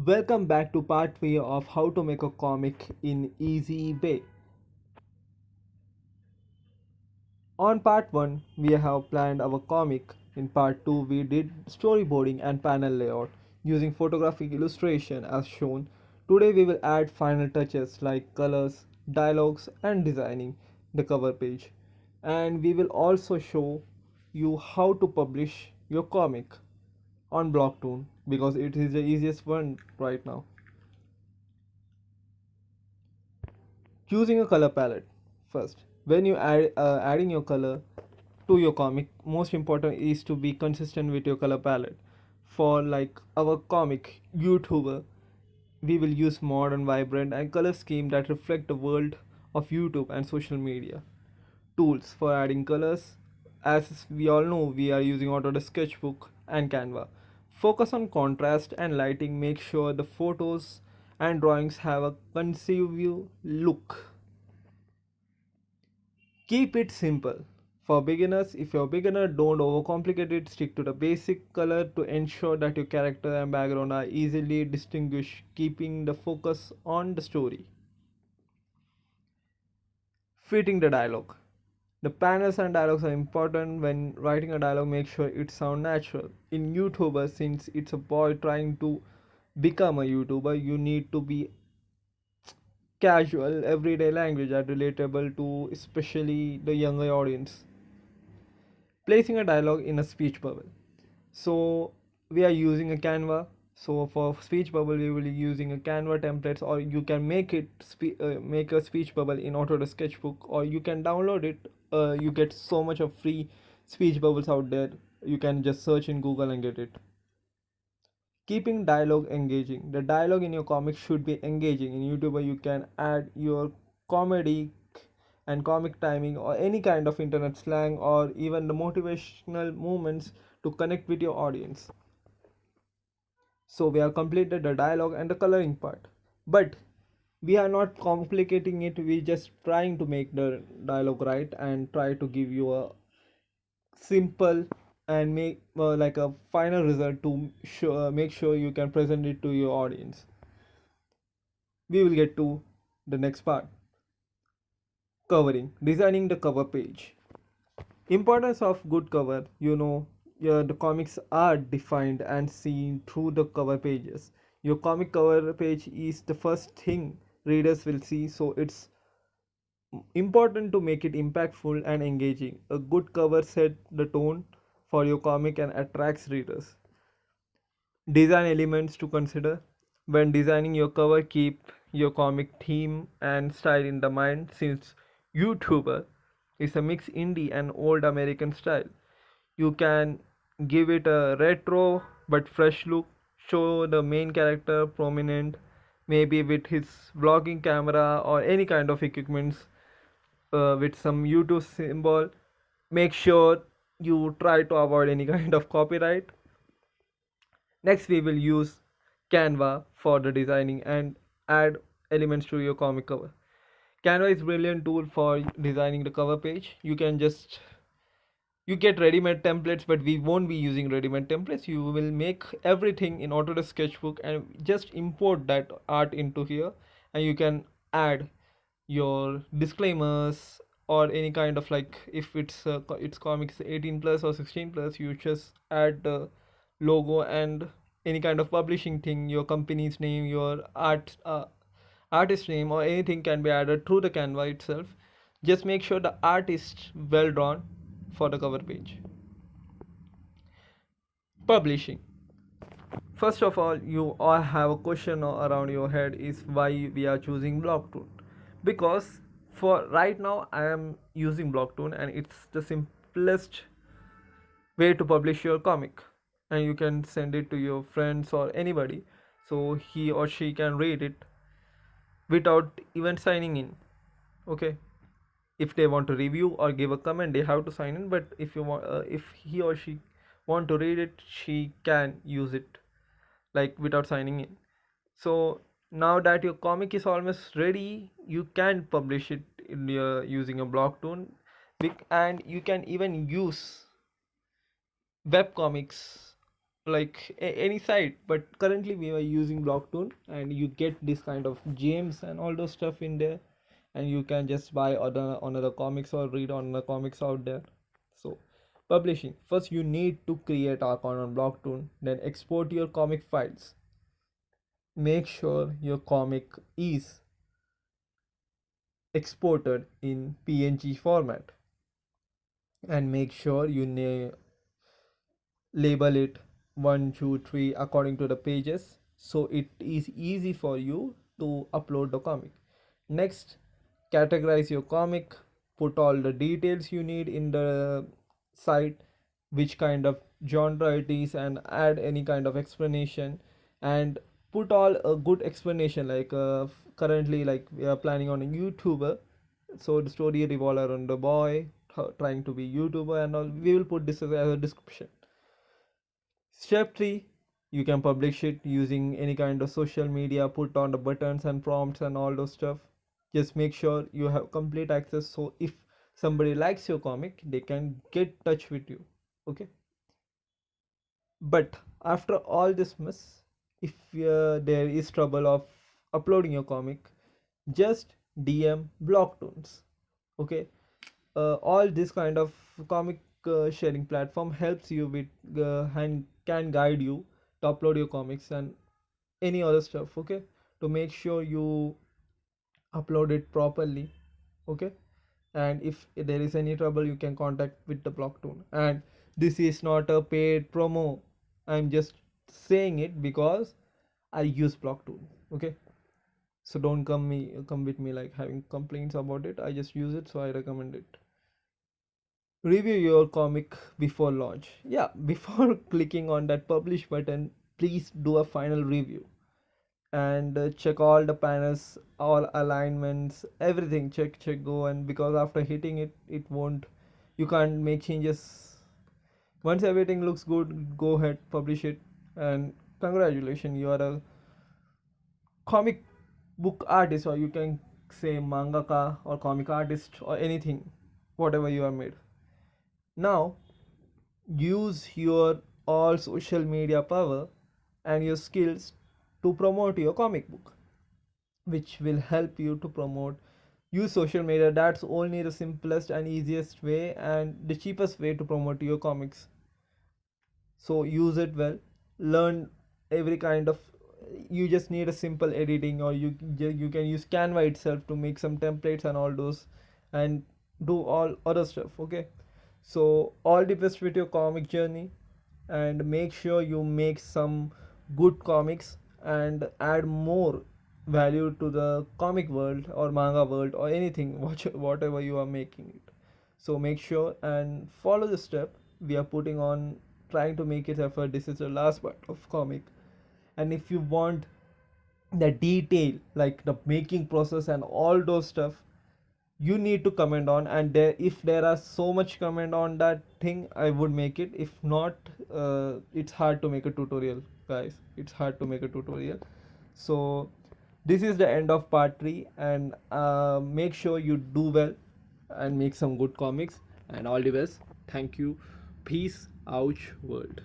Welcome back to part 3 of how to make a comic in easy way. On part 1, we have planned our comic. In part 2, we did storyboarding and panel layout using photographic illustration as shown. Today we will add final touches like colors, dialogues and designing the cover page. And we will also show you how to publish your comic on Blocktoon because it is the easiest one right now. Choosing a color palette first. When you adding your color to your comic, most important is to be consistent with your color palette. For like our comic YouTuber, we will use modern, vibrant, and color scheme that reflect the world of YouTube and social media. Tools for adding colors. As we all know, we are using Autodesk Sketchbook and Canva. Focus on contrast and lighting. Make sure the photos and drawings have a cohesive look. Keep it simple. For beginners, if you're a beginner, don't overcomplicate it. Stick to the basic color to ensure that your character and background are easily distinguished, keeping the focus on the story. Fitting the dialogue. The panels and dialogues are important when writing a dialogue. Make sure it sounds natural. In YouTuber, since it's a boy trying to become a YouTuber, you need to be casual, everyday language that relatable to especially the younger audience. Placing a dialogue in a speech bubble. So we are using a Canva. So for speech bubble, we will be using a Canva templates, or you can make a speech bubble in Autodesk Sketchbook, or you can download it. You get so much of free speech bubbles out there. You can just search in Google and get it. Keeping dialogue engaging. The dialogue in your comic should be engaging. In YouTuber, you can add your comedy and comic timing or any kind of internet slang or even the motivational moments to connect with your audience. So we have completed the dialogue and the coloring part. But we are not complicating it, we just trying to make the dialogue right and try to give you a simple and make like a final result to make sure you can present it to your audience. We will get to the next part. Covering, designing the cover page. Importance of good cover. Yeah, the comics are defined and seen through the cover pages. Your comic cover page is the first thing readers will see, so it's important to make it impactful and engaging. A good cover set the tone for your comic and attracts readers. Design elements to consider. When designing your cover, keep your comic theme and style in the mind, since YouTuber is a mix indie and old American style. You can give it a retro but fresh look, show the main character prominent, maybe with his vlogging camera or any kind of equipments with some YouTube symbol. Make sure you try to avoid any kind of copyright. Next, we will use Canva for the designing and add elements to your comic cover. Canva is a brilliant tool for designing the cover page. You get ready-made templates, but we won't be using ready-made templates. You will make everything in Autodesk Sketchbook and just import that art into here, and you can add your disclaimers or any kind of, like, if it's comics 18 plus or 16 plus, you just add the logo and any kind of publishing thing, your company's name, your artist name, or anything can be added through the Canva itself. Just make sure the art is well drawn for the cover page. Publishing. First of all, you all have a question around your head is why we are choosing Blocktoon. Because for right now I am using Blocktoon and it's the simplest way to publish your comic, and you can send it to your friends or anybody so he or she can read it without even signing in. Okay, if they want to review or give a comment, they have to sign in, but if he or she want to read it, she can use it like without signing in. So now that your comic is almost ready, you can publish it in your using a Blocktoon. And you can even use web comics like any site, but currently we are using Blocktoon, and you get this kind of gems and all those stuff in there, and you can just buy other another comics or read on the comics out there. So publishing, first you need to create our account on Blocktoon, then export your comic files. Make sure your comic is exported in PNG format, and make sure you label it 1 2 3 according to the pages, so it is easy for you to upload the comic. Next, categorize your comic, put all the details you need in the site, which kind of genre it is, and add any kind of explanation, and put all a good explanation, like currently like we are planning on a YouTuber, so the story revolve around the boy trying to be YouTuber and all. We will put this as a description. Step 3, you can publish it using any kind of social media, put on the buttons and prompts and all those stuff. Just make sure you have complete access, so if somebody likes your comic, they can get touch with you. Okay. But after all this mess, if there is trouble of uploading your comic, just DM Blocktoons. Okay. All this kind of comic sharing platform helps you with and can guide you to upload your comics and any other stuff. Okay, to make sure you upload it properly. Okay, and if there is any trouble, you can contact with the Blocktoon. And this is not a paid promo, I'm just saying it because I use Blocktoon. Okay, so don't come with me like having complaints about it. I just use it, so I recommend it. Review your comic before launch. Yeah, before clicking on that publish button, please do a final review, and check all the panels, all alignments, everything. Check, go, and because after hitting it, it won't. You can't make changes. Once everything looks good, go ahead, publish it, and congratulations, you are a comic book artist, or you can say mangaka or comic artist or anything, whatever you are made. Now use your all social media power and your skills to promote your comic book, which will help you to promote. Use social media, that's only the simplest and easiest way and the cheapest way to promote your comics. So use it well. Learn every kind of, you just need a simple editing, or you can use Canva itself to make some templates and all those, and do all other stuff. Okay, so all the best with your comic journey, and make sure you make some good comics and add more value to the comic world or manga world or anything whatever you are making it. So make sure and follow the step we are putting on, trying to make it effort. This is the last part of comic, and if you want the detail like the making process and all those stuff, you need to comment on, and there if there are so much comment on that thing, I would make it. If not, it's hard to make a tutorial, guys. It's hard to make a tutorial. So this is the end of part 3, and make sure you do well and make some good comics, and all the best. Thank you. Peace out, world.